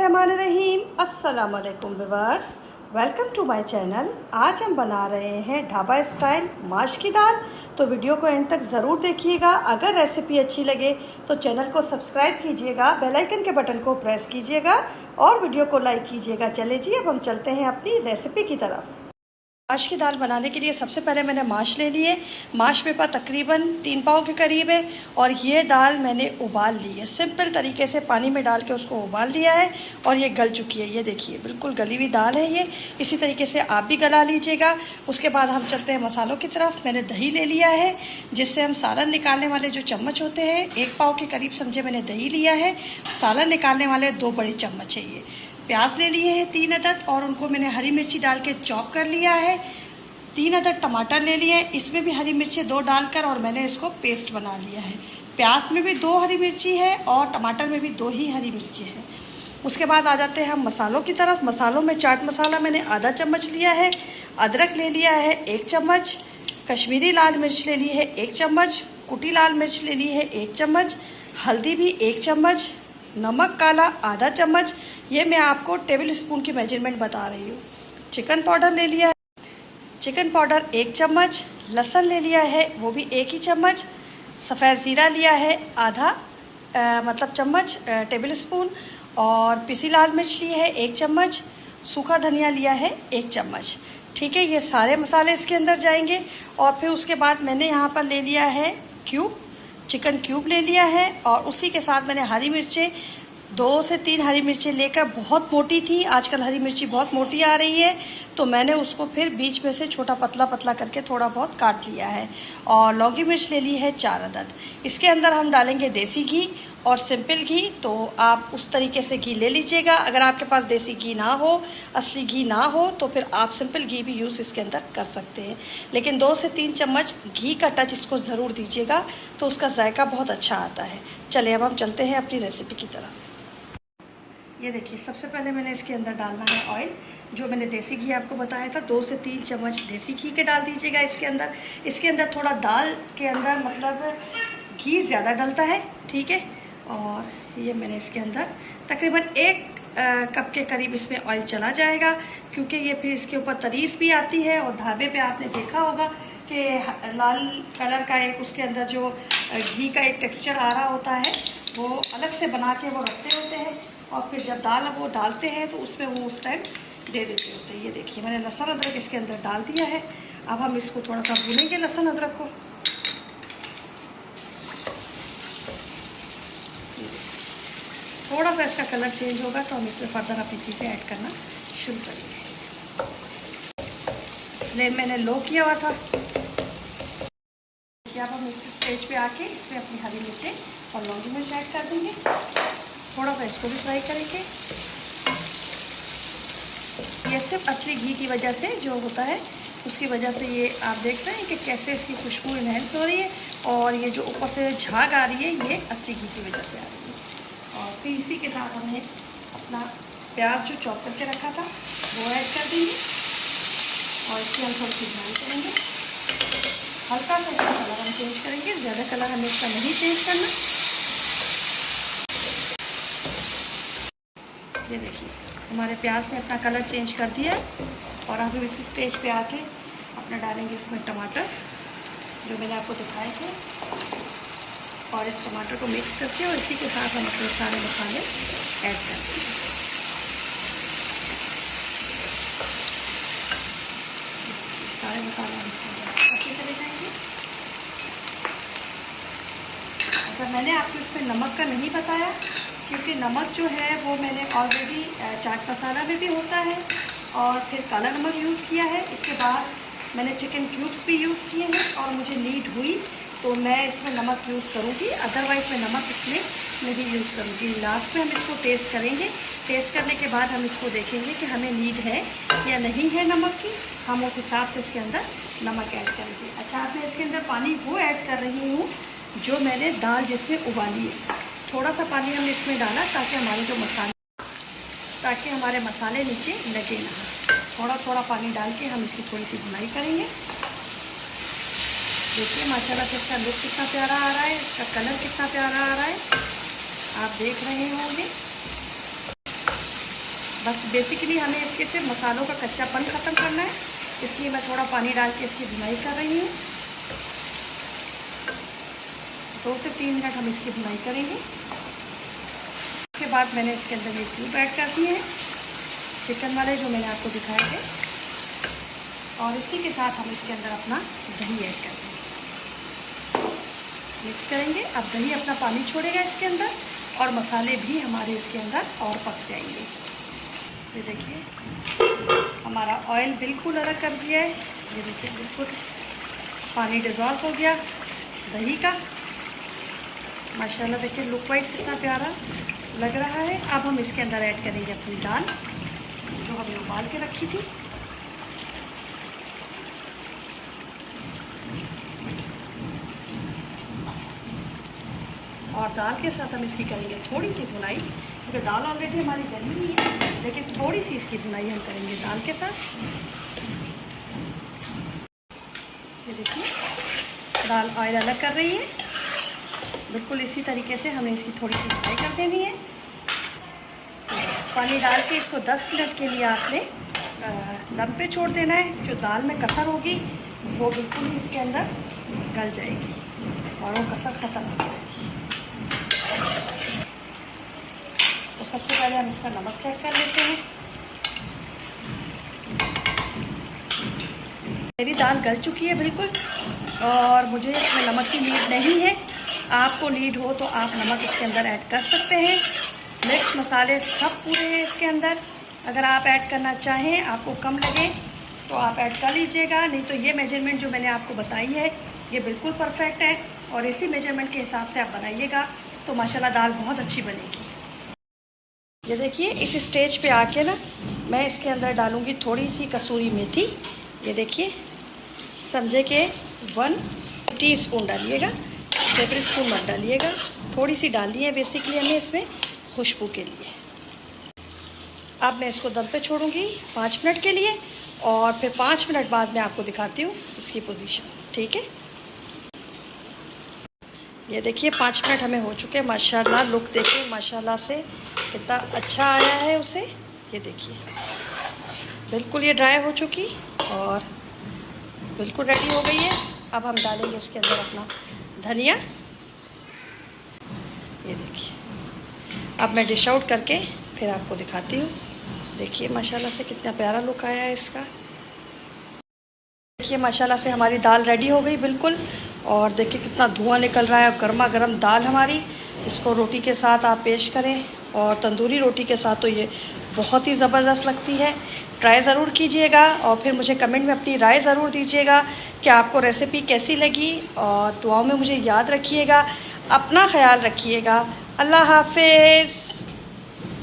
बिस्मिल्लाहिर्रहमानिर्रहीम। अस्सलाम वालेकुम viewers, welcome to my channel. आज हम बना रहे हैं ढाबा स्टाइल माश की दाल। तो वीडियो को एंड तक ज़रूर देखिएगा। अगर रेसिपी अच्छी लगे तो चैनल को सब्सक्राइब कीजिएगा, बेल आइकन के बटन को प्रेस कीजिएगा और वीडियो को लाइक कीजिएगा। चले जी, अब हम चलते हैं अपनी रेसिपी की तरफ। माश की दाल बनाने के लिए सबसे पहले मैंने माश ले लिए। माश मेरे पास तकरीबन 3 पाव के करीब है और ये दाल मैंने उबाल ली है। सिंपल तरीके से पानी में डाल के उसको उबाल लिया है और ये गल चुकी है। ये देखिए बिल्कुल गली हुई दाल है ये। इसी तरीके से आप भी गला लीजिएगा। उसके बाद हम चलते हैं मसालों की तरफ। मैंने दही ले लिया है जिससे हम सालन निकालने वाले जो चम्मच होते हैं, 1 पाव के करीब समझे मैंने दही लिया है। सालन निकालने वाले 2 बड़े चम्मच है ये। प्याज ले लिए हैं 3 अदद और उनको मैंने हरी मिर्ची डाल के चॉप कर लिया है। 3 अदद टमाटर ले लिए हैं, इसमें भी हरी मिर्ची 2 डालकर और मैंने इसको पेस्ट बना लिया है। प्याज में भी 2 हरी मिर्ची है और टमाटर में भी 2 ही हरी मिर्ची है। उसके बाद आ जाते हैं हम मसालों की तरफ। मसालों में चाट मसाला मैंने आधा चम्मच लिया है, अदरक ले लिया है 1 चम्मच, कश्मीरी लाल मिर्च ले ली है 1 चम्मच, कुटी लाल मिर्च ले ली है 1 चम्मच, हल्दी भी 1 चम्मच, नमक काला आधा चम्मच। ये मैं आपको टेबल स्पून की मेजरमेंट बता रही हूँ। चिकन पाउडर ले लिया है, चिकन पाउडर 1 चम्मच, लहसुन ले लिया है वो भी 1 ही चम्मच, सफ़ेद ज़ीरा लिया है आधा मतलब चम्मच टेबल स्पून, और पिसी लाल मिर्च ली है 1 चम्मच, सूखा धनिया लिया है 1 चम्मच। ठीक है, ये सारे मसाले इसके अंदर जाएंगे। और फिर उसके बाद मैंने यहाँ पर ले लिया है क्यूब, चिकन क्यूब ले लिया है और उसी के साथ मैंने हरी मिर्चें 2 से 3 हरी मिर्चें लेकर, बहुत मोटी थी, आजकल हरी मिर्ची बहुत मोटी आ रही है तो मैंने उसको फिर बीच में से छोटा पतला पतला करके थोड़ा बहुत काट लिया है। और लौंगी मिर्च ले ली है 4 अदद। इसके अंदर हम डालेंगे देसी घी और सिंपल घी, तो आप उस तरीके से घी ले लीजिएगा। अगर आपके पास देसी घी ना हो, असली घी ना हो, तो फिर आप सिंपल घी भी यूज़ इसके अंदर कर सकते हैं। लेकिन 2 से 3 चम्मच घी का टच इसको ज़रूर दीजिएगा तो उसका जायका बहुत अच्छा आता है। चलिए अब हम चलते हैं अपनी रेसिपी की तरफ। ये देखिए, सबसे पहले मैंने इसके अंदर डालना है ऑयल। जो मैंने देसी घी आपको बताया था, 2 से 3 चम्मच देसी घी के डाल दीजिएगा इसके अंदर। इसके अंदर थोड़ा दाल के अंदर मतलब घी ज़्यादा डलता है, ठीक है। और ये मैंने इसके अंदर तकरीबन 1 कप के करीब इसमें ऑयल चला जाएगा, क्योंकि ये फिर इसके ऊपर तारीफ भी आती है। और ढाबे पे आपने देखा होगा कि लाल कलर का एक उसके अंदर जो घी का एक टेक्सचर आ रहा होता है, वो अलग से बना के वो रखते होते हैं और फिर जब दाल वो डालते हैं तो उसमें वो उस टाइम दे देते होते हैं। ये देखिए, मैंने लहसुन अदरक इसके अंदर डाल दिया है। अब हम इसको थोड़ा सा भूनेंगे लहसुन अदरक को। थोड़ा सा इसका कलर चेंज होगा तो हम इसमें फर्दर अपनी चीज़ें ऐड करना शुरू करेंगे। फ्लेम मैंने लो किया हुआ था। अब हम इस स्टेज पे आके इसमें अपनी हरी मिर्चें और लौंगी मिर्च ऐड कर देंगे। थोड़ा सा इसको भी फ्राई करेंगे। ये सिर्फ असली घी की वजह से जो होता है, उसकी वजह से ये आप देख रहे हैं कि कैसे इसकी खुशबू इन्हेंस हो रही है और ये जो ऊपर से झाग आ रही है, ये असली घी की वजह से आ रही है। और फिर इसी के साथ हमने अपना प्याज जो चॉप करके रखा था वो ऐड कर देंगे और इसकी हम थोड़ी सी भून करेंगे। हल्का सा इसका कलर हम चेंज करेंगे, ज़्यादा कलर हमें इसका नहीं चेंज करना। ये देखिए, हमारे प्याज ने अपना कलर चेंज कर दिया और अब हम इस स्टेज पे आके अपना डालेंगे इसमें टमाटर जो मैंने आपको दिखाए थे, और इस टमाटर को मिक्स करके और इसी के साथ हम अपने सारे मसाले ऐड कर देंगे। सारे मसाले हम अच्छे चले जाएंगे। अच्छा, मैंने आपको इसमें नमक का नहीं बताया, क्योंकि नमक जो है वो मैंने ऑलरेडी चाट मसाला में भी होता है और फिर काला नमक यूज़ किया है। इसके बाद मैंने चिकन क्यूब्स भी यूज़ किए हैं और मुझे नीड हुई तो मैं इसमें नमक यूज़ करूँगी, अदरवाइज़ मैं नमक इसमें नहीं यूज़ करूँगी। लास्ट में हम इसको टेस्ट करेंगे। टेस्ट करने के बाद हम इसको देखेंगे कि हमें नीड है या नहीं है नमक की, हम उस हिसाब से इसके अंदर नमक ऐड करेंगे। अच्छा, मैं इसके अंदर पानी वो ऐड कर रही हूँ जो मैंने दाल जिसमें उबाली है। थोड़ा सा पानी हमने इसमें डाला ताकि हमारे मसाले नीचे लगे ना। थोड़ा थोड़ा पानी डाल के हम इसकी थोड़ी सी भुनाई करेंगे। देखिए माशाल्लाह से इसका लुक कितना प्यारा आ रहा है, इसका कलर कितना प्यारा आ रहा है, आप देख रहे होंगे। बस बेसिकली हमें इसके सिर्फ मसालों का कच्चापन ख़त्म करना है, इसलिए मैं थोड़ा पानी डाल के इसकी भुनाई कर रही हूँ। 2 से 3 मिनट हम इसकी भुनाई करेंगे। उसके बाद मैंने इसके अंदर ये क्यूब ऐड कर दिए हैं चिकन वाले जो मैंने आपको दिखाए थे, और इसी के साथ हम इसके अंदर अपना दही ऐड कर देंगे, मिक्स करेंगे। अब दही अपना पानी छोड़ेगा इसके अंदर और मसाले भी हमारे इसके अंदर और पक जाएंगे। ये देखिए हमारा ऑयल बिल्कुल अलग कर दिया है, ये देखिए बिल्कुल पानी डिज़ोल्व हो गया दही का। माशाल्लाह देखिए लुक वाइज कितना प्यारा लग रहा है। अब हम इसके अंदर ऐड करेंगे अपनी दाल जो हमने उबाल के रखी थी। और दाल के साथ हम इसकी करेंगे थोड़ी सी भुनाई, क्योंकि दाल ऑलरेडी हमारी गली हुई है, लेकिन थोड़ी सी इसकी भुनाई हम करेंगे दाल के साथ। ये देखिए दाल ऑयल अलग कर रही है, बिल्कुल इसी तरीके से हमें इसकी थोड़ी सी भुनाई कर देनी है। पानी डाल के इसको 10 मिनट के लिए आपने दम पे छोड़ देना है। जो दाल में कसर होगी वो बिल्कुल ही इसके अंदर गल जाएगी और वो कसर ख़त्म हो जाएगी। तो सबसे पहले हम इसका नमक चेक कर लेते हैं। मेरी दाल गल चुकी है बिल्कुल, और मुझे इसमें नमक की नीड नहीं है। आपको नीड हो तो आप नमक इसके अंदर ऐड कर सकते हैं। मिर्च मसाले सब पूरे हैं इसके अंदर। अगर आप ऐड करना चाहें, आपको कम लगे तो आप ऐड कर लीजिएगा, नहीं तो ये मेजरमेंट जो मैंने आपको बताई है ये बिल्कुल परफेक्ट है, और इसी मेजरमेंट के हिसाब से आप बनाइएगा तो माशाल्लाह दाल बहुत अच्छी बनेगी। ये देखिए इस स्टेज पे आके ना मैं इसके अंदर डालूँगी थोड़ी सी कसूरी मेथी। ये देखिए समझे कि 1 टीस्पून डालिएगा, टेबल स्पून मत डालिएगा, थोड़ी सी डालनी है बेसिकली हमें इसमें खुशबू के लिए। अब मैं इसको दम पे छोड़ूंगी 5 मिनट के लिए, और फिर 5 मिनट बाद मैं आपको दिखाती हूँ इसकी पोजीशन, ठीक है। ये देखिए 5 मिनट हमें हो चुके हैं। माशाल्लाह लुक देखिए माशाल्लाह से कितना अच्छा आया है उसे। ये देखिए बिल्कुल ये ड्राई हो चुकी और बिल्कुल रेडी हो गई है। अब हम डालेंगे इसके अंदर अपना धनिया। ये देखिए अब मैं डिश आउट करके फिर आपको दिखाती हूँ। देखिए माशाल्लाह से कितना प्यारा लुक आया है इसका। देखिए माशाल्लाह से हमारी दाल रेडी हो गई बिल्कुल, और देखिए कितना धुआं निकल रहा है, और गर्मा गर्म दाल हमारी। इसको रोटी के साथ आप पेश करें, और तंदूरी रोटी के साथ तो ये बहुत ही ज़बरदस्त लगती है। ट्राई ज़रूर कीजिएगा और फिर मुझे कमेंट में अपनी राय ज़रूर दीजिएगा कि आपको रेसिपी कैसी लगी, और दुआओं में मुझे याद रखिएगा। अपना ख्याल रखिएगा। अल्लाह हाफिज़।